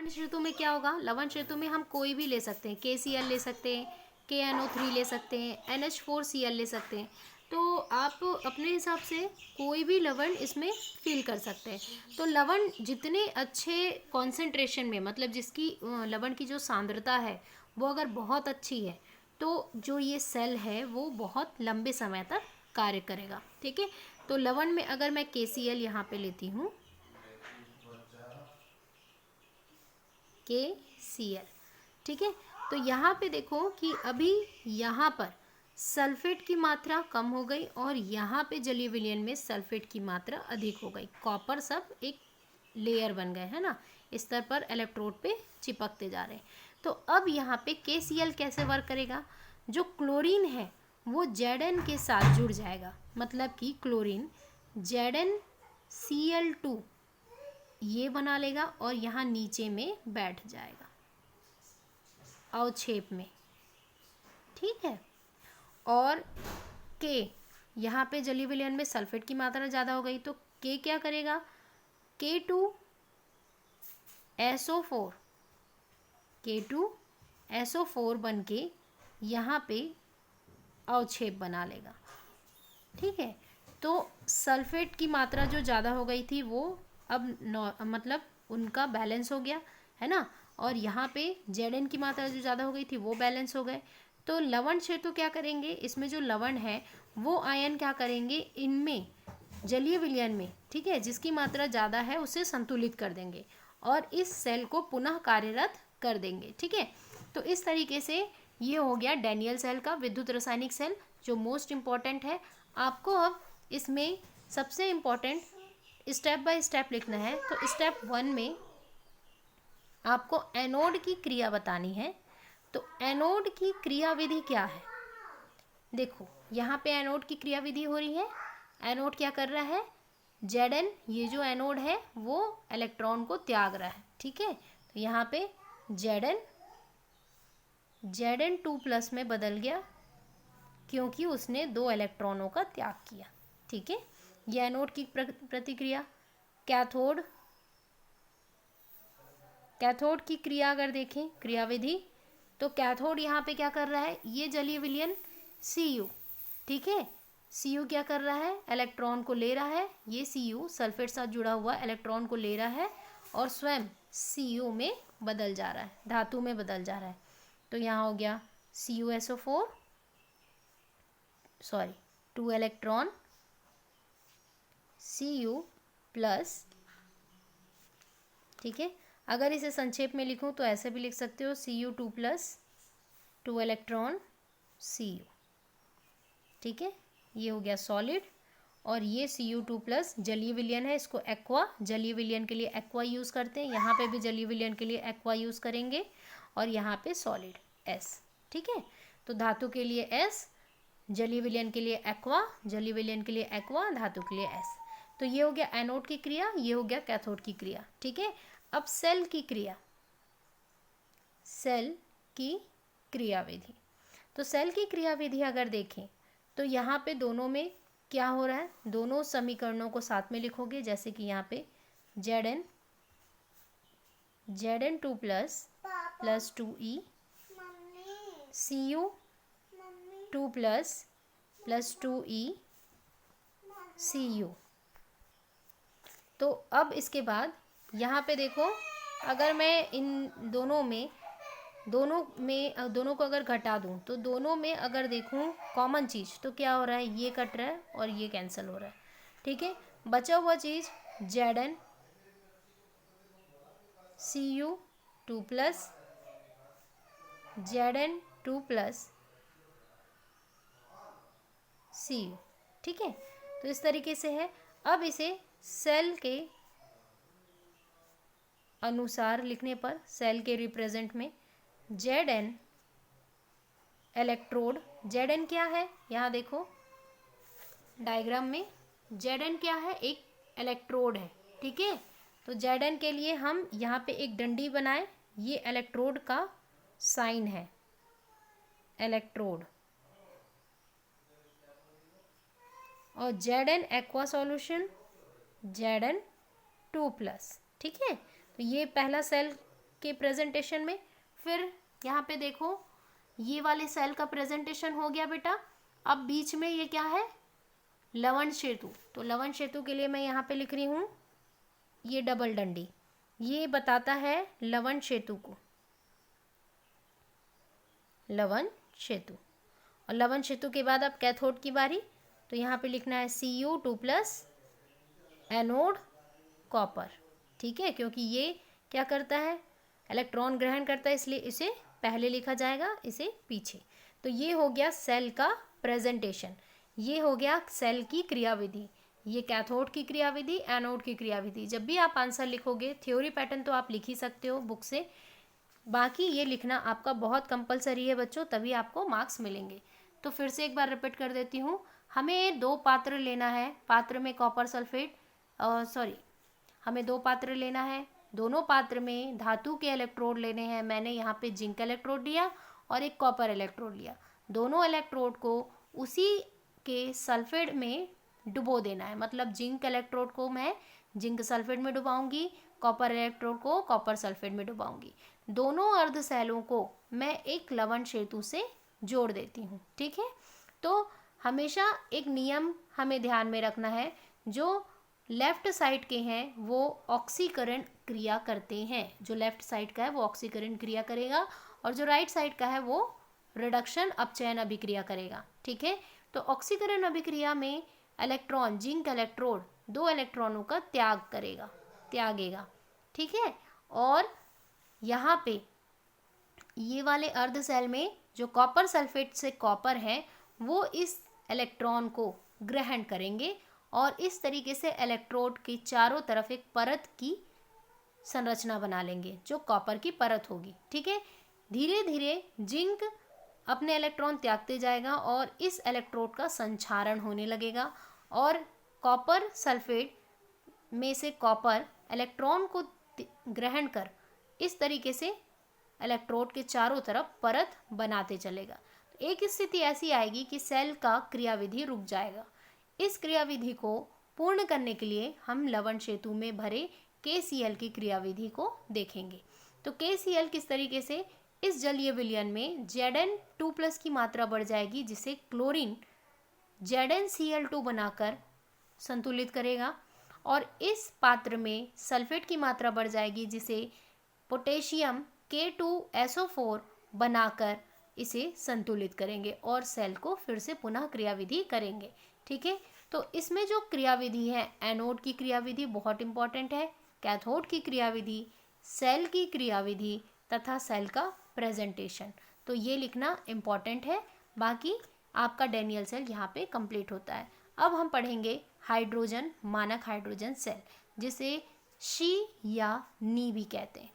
लवण ऋतु में क्या होगा, लवण ऋतु में हम कोई भी ले सकते हैं, KCl ले सकते हैं, KNO3 ले सकते हैं, NH4Cl ले सकते हैं। तो आप अपने हिसाब से कोई भी लवण इसमें फिल कर सकते हैं। तो लवण जितने अच्छे कॉन्सेंट्रेशन में, मतलब जिसकी लवण की जो सांद्रता है वो अगर बहुत अच्छी है, तो जो ये सेल है वो बहुत लंबे समय तक कार्य करेगा। ठीक है, तो लवण में अगर मैं KCl यहाँ पे लेती हूँ, KCl, ठीक है, तो यहाँ पे देखो कि अभी यहाँ पर सल्फेट की मात्रा कम हो गई और यहाँ पे जलीय विलयन में सल्फेट की मात्रा अधिक हो गई। कॉपर सब एक लेयर बन गए, है ना, स्तर पर इलेक्ट्रोड पे चिपकते जा रहे हैं। तो अब यहाँ पे KCl कैसे वर्क करेगा, जो क्लोरीन है वो Zn के साथ जुड़ जाएगा, मतलब कि क्लोरीन ZnCl2 ये बना लेगा और यहाँ नीचे में बैठ जाएगा अवक्षेप में। ठीक है, और के यहाँ पे जलीय विलयन में सल्फेट की मात्रा ज़्यादा हो गई, तो के क्या करेगा, K2SO4 K2SO4 बन के यहाँ पे अवक्षेप बना लेगा। ठीक है, तो सल्फेट की मात्रा जो ज़्यादा हो गई थी वो अब मतलब उनका बैलेंस हो गया, है ना, और यहाँ पे Zn की मात्रा जो ज़्यादा हो गई थी वो बैलेंस हो गए। तो लवण क्षेत्र क्या करेंगे, इसमें जो लवण है वो आयन क्या करेंगे, इनमें जलीय विलयन में, ठीक है, जिसकी मात्रा ज़्यादा है उसे संतुलित कर देंगे और इस सेल को पुनः कार्यरत कर देंगे। ठीक है, तो इस तरीके से ये हो गया डैनियल सेल का विद्युत रासायनिक सेल, जो मोस्ट इम्पॉर्टेंट है। आपको अब इसमें सबसे इम्पॉर्टेंट स्टेप बाय स्टेप लिखना है। तो स्टेप 1 में आपको एनोड की क्रिया बतानी है। तो एनोड की क्रियाविधि क्या है, देखो यहाँ पे एनोड की क्रियाविधि हो रही है। एनोड क्या कर रहा है, Zn, ये जो एनोड है वो इलेक्ट्रॉन को त्याग रहा है। ठीक है, तो यहाँ पे Zn2+ में बदल गया क्योंकि उसने 2 इलेक्ट्रॉनों का त्याग किया। ठीक है, ये एनोड की प्रतिक्रिया। कैथोड की क्रिया अगर देखें, क्रियाविधि, तो कैथोड यहाँ पे क्या कर रहा है, ये जलीय विलयन Cu, ठीक है, Cu क्या कर रहा है, इलेक्ट्रॉन को ले रहा है। ये Cu सल्फेट साथ जुड़ा हुआ इलेक्ट्रॉन को ले रहा है और स्वयं Cu में बदल जा रहा है, धातु में बदल जा रहा है। तो यहाँ हो गया CuSO4, सॉरी 2 इलेक्ट्रॉन Cu+। ठीक है, अगर इसे संक्षेप में लिखूं तो ऐसे भी लिख सकते हो Cu2+, 2 इलेक्ट्रॉन Cu। ठीक है, ये हो गया सॉलिड। और ये Cu2+ जलीय विलयन है, इसको एक्वा, जलीय विलयन के लिए एक्वा यूज़ करते हैं। यहाँ पे भी जलीय विलयन के लिए एक्वा यूज़ करेंगे और यहाँ पे सॉलिड S। ठीक है, तो धातु के लिए S, जलीय विलयन के लिए एक्वा, जलीय विलयन के लिए एक्वा, धातु के लिए S। तो ये हो गया एनोड की क्रिया, ये हो गया कैथोड की क्रिया। ठीक है, अब सेल की क्रिया, सेल की क्रियाविधि। तो सेल की क्रियाविधि अगर देखें तो यहाँ पे दोनों में क्या हो रहा है, दोनों समीकरणों को साथ में लिखोगे, जैसे कि यहाँ पे Zn2+ + 2E, Cu2+ + 2E Cu। तो अब इसके बाद यहाँ पे देखो, अगर मैं इन दोनों को अगर घटा दूँ तो दोनों में अगर देखूँ कॉमन चीज़ तो क्या हो रहा है, ये कट रहा है और ये कैंसिल हो रहा है। ठीक है, बचा हुआ चीज़ Zn Cu2+ Zn2+ Cu। ठीक है, तो इस तरीके से है। अब इसे सेल के अनुसार लिखने पर, सेल के रिप्रेजेंट में Zn इलेक्ट्रोड, Zn क्या है, यहाँ देखो डायग्राम में Zn क्या है, एक इलेक्ट्रोड है। ठीक है, तो Zn के लिए हम यहाँ पे एक डंडी बनाए, ये इलेक्ट्रोड का साइन है, इलेक्ट्रोड। और Zn एक्वा सॉल्यूशन Zn2+। ठीक है, तो ये पहला सेल के प्रेजेंटेशन में। फिर यहाँ पे देखो ये वाले सेल का प्रेजेंटेशन हो गया बेटा। अब बीच में ये क्या है, लवण सेतु। तो लवण सेतु के लिए मैं यहाँ पे लिख रही हूँ ये डबल डंडी, ये बताता है लवण सेतु को, लवण सेतु। और लवण सेतु के बाद अब कैथोड की बारी। तो यहाँ पे लिखना है Cu2+ एनोड कॉपर। ठीक है, क्योंकि ये क्या करता है, इलेक्ट्रॉन ग्रहण करता है, इसलिए इसे पहले लिखा जाएगा, इसे पीछे। तो ये हो गया सेल का प्रेजेंटेशन, ये हो गया सेल की क्रियाविधि, ये कैथोड की क्रियाविधि, एनोड की क्रियाविधि। जब भी आप आंसर लिखोगे, थ्योरी पैटर्न तो आप लिख ही सकते हो बुक से, बाकी ये लिखना आपका बहुत कंपलसरी है बच्चों, तभी आपको मार्क्स मिलेंगे। तो फिर से एक बार रिपीट कर देती हूँ, हमें 2 पात्र लेना है, पात्र में कॉपर सल्फेट हमें 2 पात्र लेना है, दोनों पात्र में धातु के इलेक्ट्रोड लेने हैं। मैंने यहाँ पे जिंक इलेक्ट्रोड लिया और एक कॉपर इलेक्ट्रोड लिया। दोनों इलेक्ट्रोड को उसी के सल्फेट में डुबो देना है, मतलब जिंक इलेक्ट्रोड को मैं जिंक सल्फेट में डुबाऊंगी, कॉपर इलेक्ट्रोड को कॉपर सल्फेट में डुबाऊंगी। दोनों अर्ध सेलों को मैं एक लवण सेतु से जोड़ देती हूँ। ठीक है, तो हमेशा एक नियम हमें ध्यान में रखना है, जो लेफ्ट साइड के हैं वो ऑक्सीकरण क्रिया करते हैं, जो लेफ्ट साइड का है वो ऑक्सीकरण क्रिया करेगा, और जो राइट साइड का है वो रिडक्शन अपचयन अभिक्रिया करेगा। ठीक है, तो ऑक्सीकरण अभिक्रिया में इलेक्ट्रॉन, जिंक इलेक्ट्रोड 2 इलेक्ट्रॉनों का त्यागेगा। ठीक है, और यहाँ पे ये वाले अर्ध सेल में जो कॉपर सल्फेट से कॉपर है वो इस इलेक्ट्रॉन को ग्रहण करेंगे, और इस तरीके से इलेक्ट्रोड की चारों तरफ एक परत की संरचना बना लेंगे, जो कॉपर की परत होगी। ठीक है, धीरे धीरे जिंक अपने इलेक्ट्रॉन त्यागते जाएगा और इस इलेक्ट्रोड का संक्षारण होने लगेगा, और कॉपर सल्फेट में से कॉपर इलेक्ट्रॉन को ग्रहण कर इस तरीके से इलेक्ट्रोड के चारों तरफ परत बनाते चलेगा। एक स्थिति ऐसी आएगी कि सेल का क्रियाविधि रुक जाएगा। इस क्रियाविधि को पूर्ण करने के लिए हम लवण सेतु में भरे KCl की क्रियाविधि को देखेंगे। तो KCl किस तरीके से, इस जलीय विलयन में Zn2+ की मात्रा बढ़ जाएगी, जिसे क्लोरीन ZnCl2 बनाकर संतुलित करेगा, और इस पात्र में सल्फेट की मात्रा बढ़ जाएगी, जिसे पोटेशियम K2SO4 बनाकर इसे संतुलित करेंगे और सेल को फिर से पुनः क्रियाविधि करेंगे। ठीक है, तो इसमें जो क्रियाविधि है, एनोड की क्रियाविधि बहुत इंपॉर्टेंट है, कैथोड की क्रियाविधि, सेल की क्रियाविधि तथा सेल का प्रेजेंटेशन, तो ये लिखना इंपॉर्टेंट है। बाकी आपका डैनियल सेल यहाँ पे कंप्लीट होता है। अब हम पढ़ेंगे हाइड्रोजन, मानक हाइड्रोजन सेल, जिसे शी या नी भी कहते हैं।